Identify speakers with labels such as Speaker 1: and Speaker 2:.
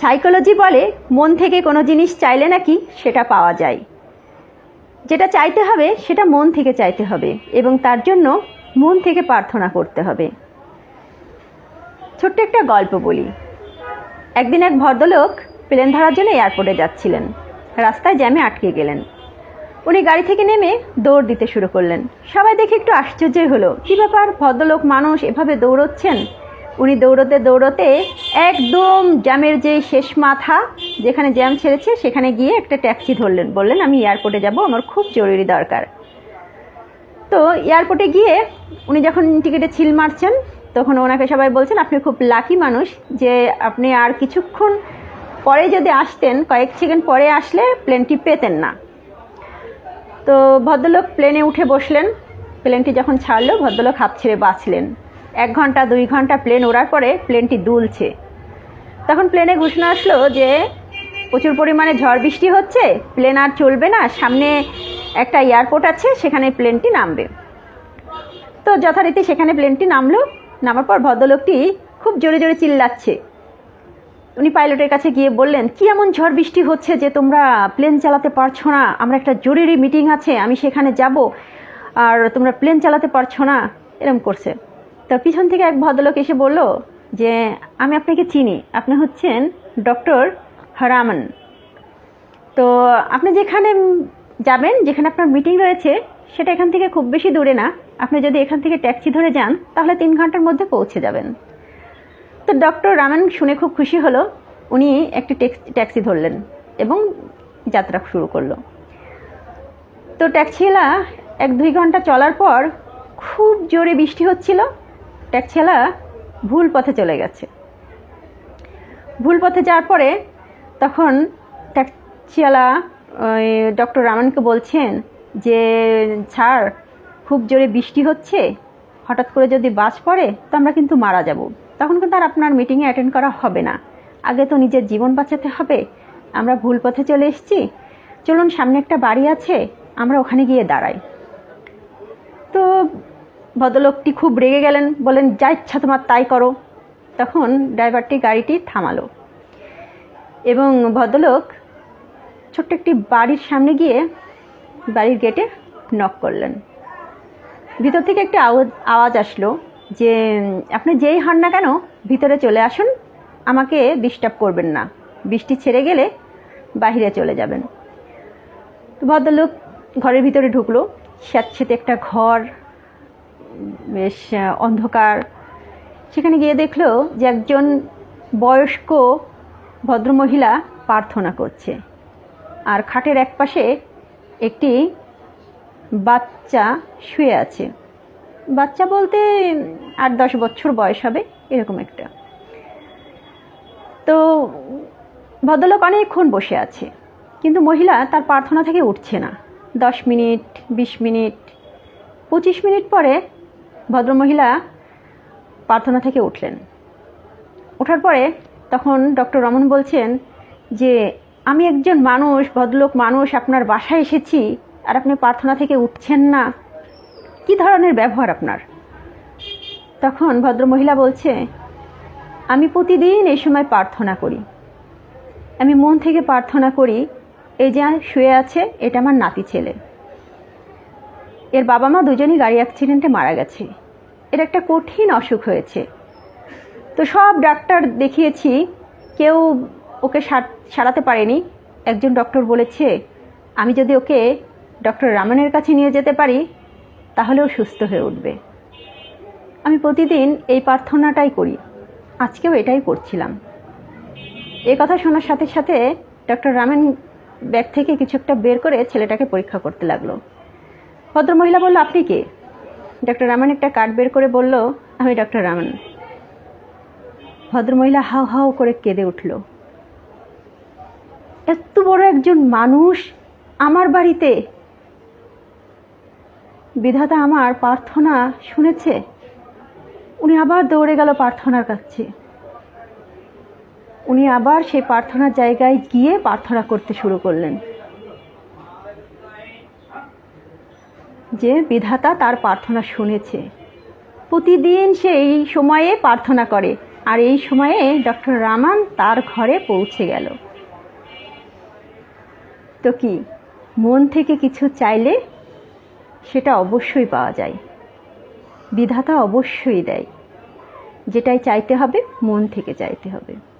Speaker 1: Psychology বলে মন থেকে কোনো জিনিস চাইলে নাকি সেটা পাওয়া যায়। যেটা চাইতে হবে সেটা মন থেকে চাইতে হবে এবং তার জন্য মন থেকে প্রার্থনা করতে হবে। ছোট্ট একটা গল্প বলি। একদিন এক ভদ্রলোক প্লেন ধরার জন্য এয়ারপোর্টে যাচ্ছিলেন। রাস্তায় জ্যামে আটকে গেলেন। উনি গাড়ি থেকে নেমে দৌড় দিতে শুরু করলেন। সবাই দেখে একটু আশ্চর্যই হলো, কী ব্যাপার, ভদ্রলোক মানুষ এভাবে দৌড়চ্ছেন। উনি দৌড়তে দৌড়তে একদম জ্যামের যে শেষ মাথা যেখানে জ্যাম ছেড়েছে সেখানে গিয়ে একটা ট্যাক্সি ধরলেন। বললেন আমি এয়ারপোর্টে যাব, আমার খুব জরুরি দরকার। তো এয়ারপোর্টে গিয়ে উনি যখন টিকিটে ছিল মারছেন তখন ওনাকে সবাই বলছেন আপনি খুব লাকি মানুষ যে আপনি আর কিছুক্ষণ পরে যদি আসতেন, কয়েক সেকেন্ড পরে আসলে প্লেনটি পেতেন না। তো ভদ্রলোক প্লেনে উঠে বসলেন। প্লেনটি যখন ছাড়লো ভদ্রলোক হাঁপ ছেড়ে বাঁচলেন। 1 ঘন্টা 2 ঘন্টা প্লেন ওড়ার পরে প্লেনটি দুলছে। তখন প্লেনে ঘোষণা আসলো যে প্রচুর পরিমাণে ঝড় বৃষ্টি হচ্ছে, প্লেন আর চলবে না, সামনে একটা এয়ারপোর্ট আছে সেখানে প্লেনটি নামবে। তো যথারীতি সেখানে প্লেনটি নামলো। নামার পর ভদ্রলোকটি খুব জোরে জোরে চিল্লাচ্ছে। উনি পাইলটের কাছে গিয়ে বললেন কি এমন ঝড় বৃষ্টি হচ্ছে যে তোমরা প্লেন চালাতে পারছো না, আমরা একটা জরুরি মিটিং আছে, আমি সেখানে যাব, আর তোমরা প্লেন চালাতে পারছো না, এরকম করছে। তো পিছন থেকে এক ভদ্রলোক এসে বলল যে আমি আপনাকে চিনি, আপনি হচ্ছেন ডক্টর রামান। তো আপনি যেখানে যাবেন, যেখানে আপনার মিটিং রয়েছে সেটা এখান থেকে খুব বেশি দূরে না, আপনি যদি এখান থেকে ট্যাক্সি ধরে যান তাহলে 3 ঘন্টার মধ্যে পৌঁছে যাবেন। তো ডক্টর রামান শুনে খুব খুশি হলো। উনি একটি ট্যাক্সি ধরলেন এবং যাত্রা শুরু করলো। তো ট্যাক্সিওয়ালা 1-2 ঘন্টা চলার পর খুব জোরে বৃষ্টি হচ্ছিল। ট্যাক্সিওয়ালা ভুল পথে চলে গেছে। ভুল পথে যাওয়ার পরে তখন ট্যাক্সিওয়ালা ডক্টর রামানকে বলছেন যে স্যার খুব জোরে বৃষ্টি হচ্ছে, হঠাৎ করে যদি বাস পড়ে তো আমরা কিন্তু মারা যাব, তখন কিন্তু আর আপনার মিটিংয়ে অ্যাটেন্ড করা হবে না, আগে তো নিজের জীবন বাঁচাতে হবে, আমরা ভুল পথে চলে এসেছি, চলুন সামনে একটা বাড়ি আছে আমরা ওখানে গিয়ে দাঁড়াই। তো ভদ্রলোকটি খুব রেগে গেলেন, বলেন যা ইচ্ছা তোমার তাই করো। তখন ড্রাইভারটি গাড়িটি থামালো এবং ভদ্রলোক ছোট্ট একটি বাড়ির সামনে গিয়ে বাড়ির গেটে নক করলেন। ভিতর থেকে একটি আওয়াজ আসলো যে আপনি যেই হন না কেন ভিতরে চলে আসুন, আমাকে ডিস্টার্ব করবেন না, বৃষ্টি ছেড়ে গেলে বাহিরে চলে যাবেন। ভদ্রলোক ঘরের ভিতরে ঢুকলো। স্যাঁতস্যাঁতে একটা ঘর, বেশ অন্ধকার। সেখানে গিয়ে দেখলো যে একজন বয়স্ক ভদ্রমহিলা প্রার্থনা করছে আর খাটের একপাশে একটি বাচ্চা শুয়ে আছে। বাচ্চা বলতে 8-10 বছর বয়স হবে, এরকম একটা। তো ভদ্রলোক অনেকক্ষণ বসে আছে কিন্তু মহিলা তার প্রার্থনা থেকে উঠছে না। 10 মিনিট, 20 মিনিট, 25 মিনিট পরে ভদ্রমহিলা প্রার্থনা থেকে উঠলেন। ওঠার পরে তখন ডক্টর রমন বলছেন যে আমি একজন মানুষ, ভদ্রলোক মানুষ, আপনার বাসায় এসেছি আর আপনি প্রার্থনা থেকে উঠছেন না, কি ধরনের ব্যবহার আপনার? তখন ভদ্রমহিলা বলছে আমি প্রতিদিন এই সময় প্রার্থনা করি, আমি মন থেকে প্রার্থনা করি এই যে শুয়ে আছে এটা আমার নাতি ছেলে, এর বাবা মা দুজনই গাড়ি অ্যাক্সিডেন্টে মারা গেছে, এর একটা কঠিন অসুখ হয়েছে, তো সব ডাক্তার দেখিয়েছি কেউ ওকে সারাতে পারেনি। একজন ডক্টর বলেছে আমি যদি ওকে ডক্টর রামানের কাছে নিয়ে যেতে পারি তাহলেও সুস্থ হয়ে উঠবে। আমি প্রতিদিন এই প্রার্থনাটাই করি, আজকেও এটাই করছিলাম। এই কথা শোনার সাথে সাথে ডক্টর রামান ব্যাগ থেকে কিছু একটা বের করে ছেলেটাকে পরীক্ষা করতে লাগলো। ভদ্রমহিলা বলল আপনি কে? ডক্টর রামান একটা কার্ড বের করে বলল আমি ডক্টর রামান। ভদ্রমহিলা হাউ হাউ করে কেঁদে উঠল। এত বড় একজন মানুষ আমার বাড়িতে, বিধাতা আমার প্রার্থনা শুনেছে। উনি আবার দৌড়ে গেল প্রার্থনার কাছে। উনি আবার সেই প্রার্থনার জায়গায় গিয়ে প্রার্থনা করতে শুরু করলেন যে বিধাতা তার প্রার্থনা শুনেছে। প্রতিদিন সেই সময়ে প্রার্থনা করে আর এই সময়ে ডক্টর রামান তার ঘরে পৌঁছে গেল। তো কি, মন থেকে কিছু চাইলে সেটা অবশ্যই পাওয়া যায়, বিধাতা অবশ্যই দেয়। যেটাই চাইতে হবে মন থেকে চাইতে হবে।